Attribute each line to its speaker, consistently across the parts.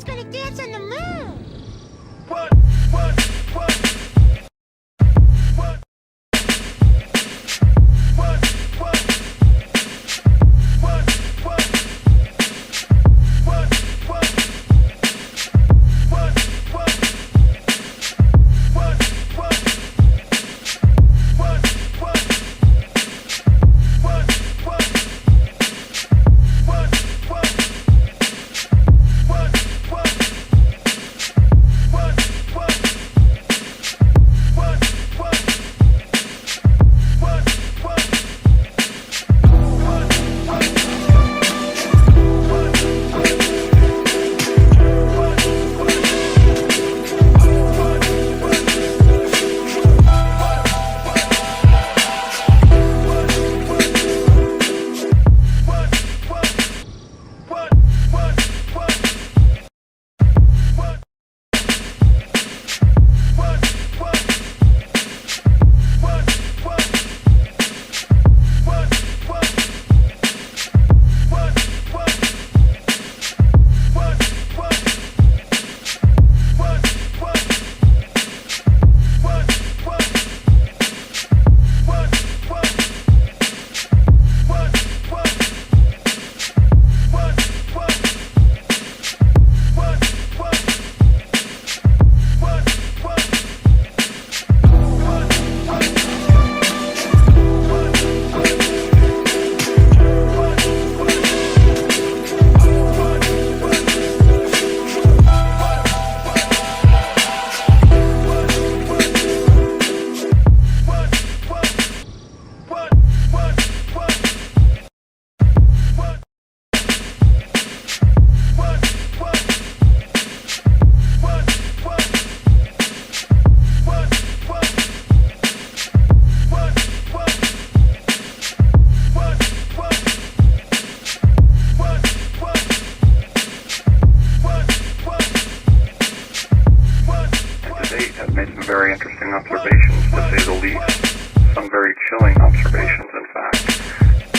Speaker 1: one's gonna dance on the moon?
Speaker 2: What? Have made some very interesting observations, to say the least. Some very chilling observations, in fact.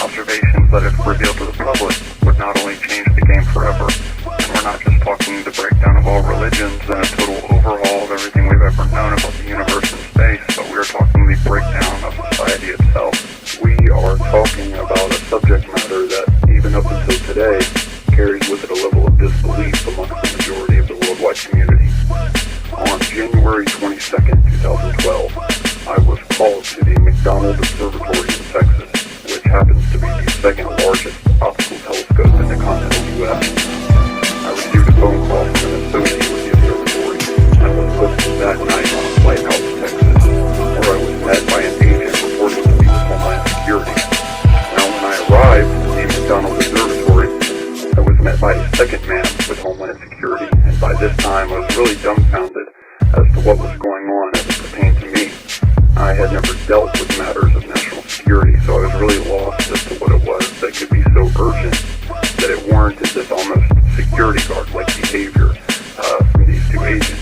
Speaker 2: Observations that, if revealed to the public, would not only change the game forever, and we're not just talking the breakdown of all religions and a total overhaul of everything we've ever known about the universe and space, but we are talking the breakdown of society itself. We are talking about a subject matter that, even up until today, carries with it a level of disbelief amongst the majority of the worldwide community. On January 22nd, 2012, I was called to the McDonald Observatory in Texas, which happens to be the second largest optical telescope in the continental U.S. I received a phone call from an associate with the observatory and was booked that night on a flight out to Texas, where I was met by an agent reporting to be with Homeland Security. Now, when I arrived at the McDonald Observatory, I was met by a second man with Homeland Security, and by this time I was really dumbfounded as to what was going on as it pertained to me. I had never dealt with matters of national security, so I was really lost as to what it was that could be so urgent that it warranted this almost security guard-like behavior from these two agents.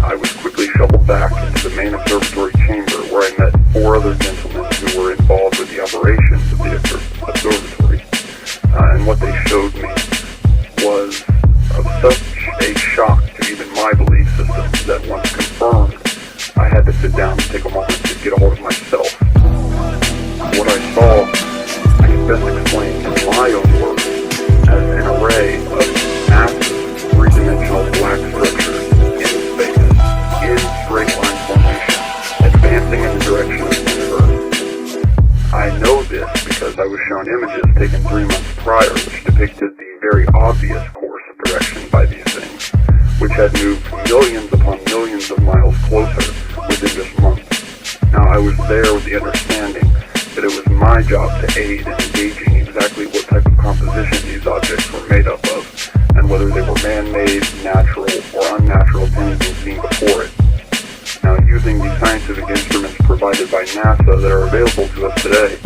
Speaker 2: I was quickly shuffled back into the main observatory chamber, where I met four other gentlemen who were involved with the operations of the observatory. And what they showed me was of such a shock to even my belief system that, once confirmed, I had to sit down and take a moment to get a hold of myself. What I saw, I can best explain in my own words as an array of massive three-dimensional black structures in space, in straight line formation, advancing in the direction of the Earth. I know this because I was shown images taken 3 months prior, which depicted the very obvious course of direction by these things, which had moved millions upon millions of miles closer within just months. Now, I was there with the understanding that it was my job to aid in engaging exactly what type of composition these objects were made up of, and whether they were man-made, natural, or unnatural to anything seen before it. Now, using the scientific instruments provided by NASA that are available to us today,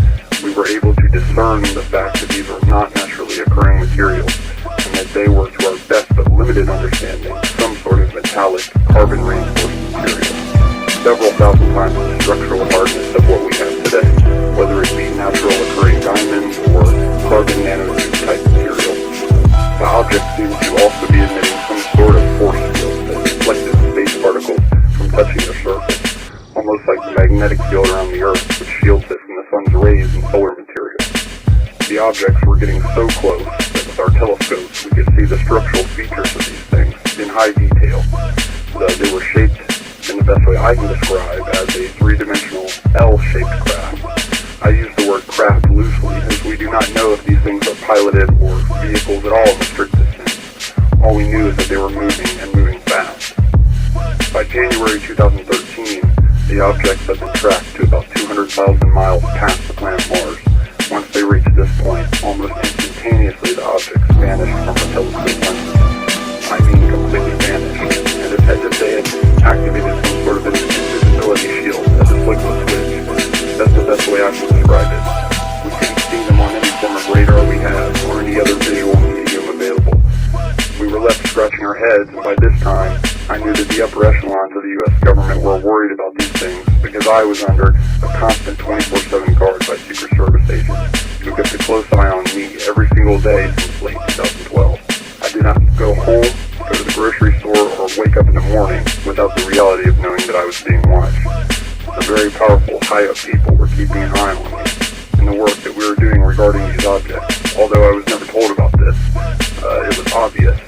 Speaker 2: we were able to discern the fact that these were not naturally occurring materials, and that they were, to our best but limited understanding, some sort of metallic, carbon-reinforced material, several thousand times the structural hardness of what we have today, whether it be natural occurring diamonds or carbon nanotube type material. The object seemed to also be emitting some objects were getting so close that with our telescopes we could see the structural features of these things in high detail. They were shaped in the best way I can describe as a three-dimensional L-shaped craft. I use the word craft loosely as we do not know if these things are piloted or vehicles at all in the strictest sense. All we knew is that they were moving and moving fast. By January 2013, the objects had been tracked to about 200,000 miles past the planet Mars. Once they reached this point, almost instantaneously the objects vanished from the telescope lenses. I mean completely vanished, and it's as if they had activated some sort of invisibility shield as a flick of a switch. That's the best way I can describe it. We couldn't see them on any form of radar we had, or any other visual medium available. We were left scratching our heads, and by this time, I knew that the upper echelons of the U.S. government were worried about these things because I was under a constant 24/7 guard by Secret Service agents who kept a close eye on me every single day since late 2012. I did not go home, go to the grocery store, or wake up in the morning without the reality of knowing that I was being watched. The very powerful, high-up people were keeping an eye on me and the work that we were doing regarding these objects. Although I was never told about this, it was obvious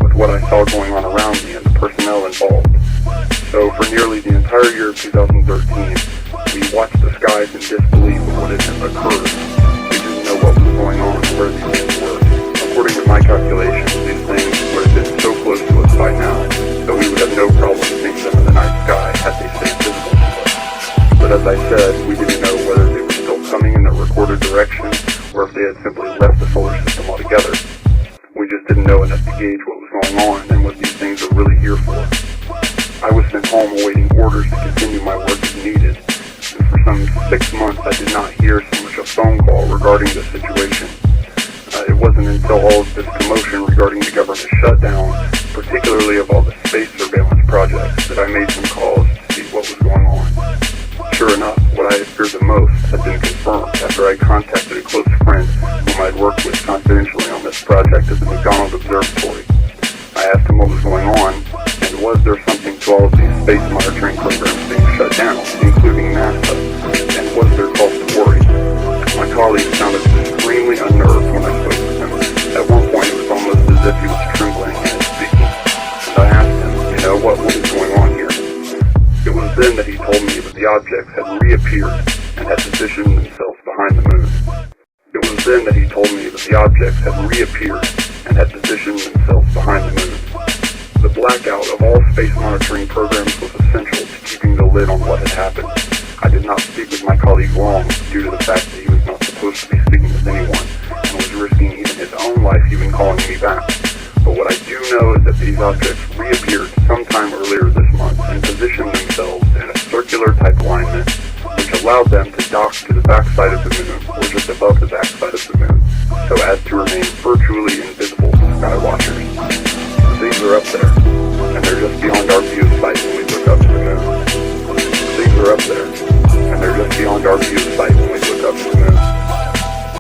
Speaker 2: with what I saw going on around me and the personnel involved. So for nearly the entire year of 2013, we watched the skies in disbelief of what had occurred. We didn't know what was going on or where these things were. According to my calculations, these things would have been so close to us by now that we would have no problem seeing them in the night sky had they stayed visible to us. But as I said, we didn't know whether they were still coming in the recorded direction or if they had simply left the solar system altogether. We just didn't know enough to gauge what was going on and what these things were really here for. I was sent home awaiting orders to continue my work as needed, and for some 6 months I did not hear so much a phone call regarding the situation. It wasn't until all of this commotion regarding the government shutdown, particularly of all the space surveillance projects, that I made some calls to see what was going on. Sure enough, what I had feared the most had been confirmed after I contacted a close friend whom I'd worked with confidentially on this project at the McDonald Observatory. I asked him what was going on, and was there something to all of these space monitoring programs being shut down, including NASA, and was there cause to worry? My colleague sounded extremely unnerved when I spoke with him. At one point it was almost as if he was trembling in his speaking, and I asked him, what is going on here? It was then that he told me that the objects had reappeared and had positioned themselves behind the moon. It was then that he told me that the objects had reappeared and had positioned themselves behind the moon. The blackout of all space monitoring programs was essential to keeping the lid on what had happened. I did not speak with my colleague long due to the fact that he was not supposed to be speaking with anyone and was risking even his own life even calling me back. But what I do know is that these objects reappeared sometime earlier this month and positioned themselves in a circular type alignment which allowed them to dock to the backside of the moon or just above the backside of the moon so as to remain virtually invisible to sky watchers. The things are up there.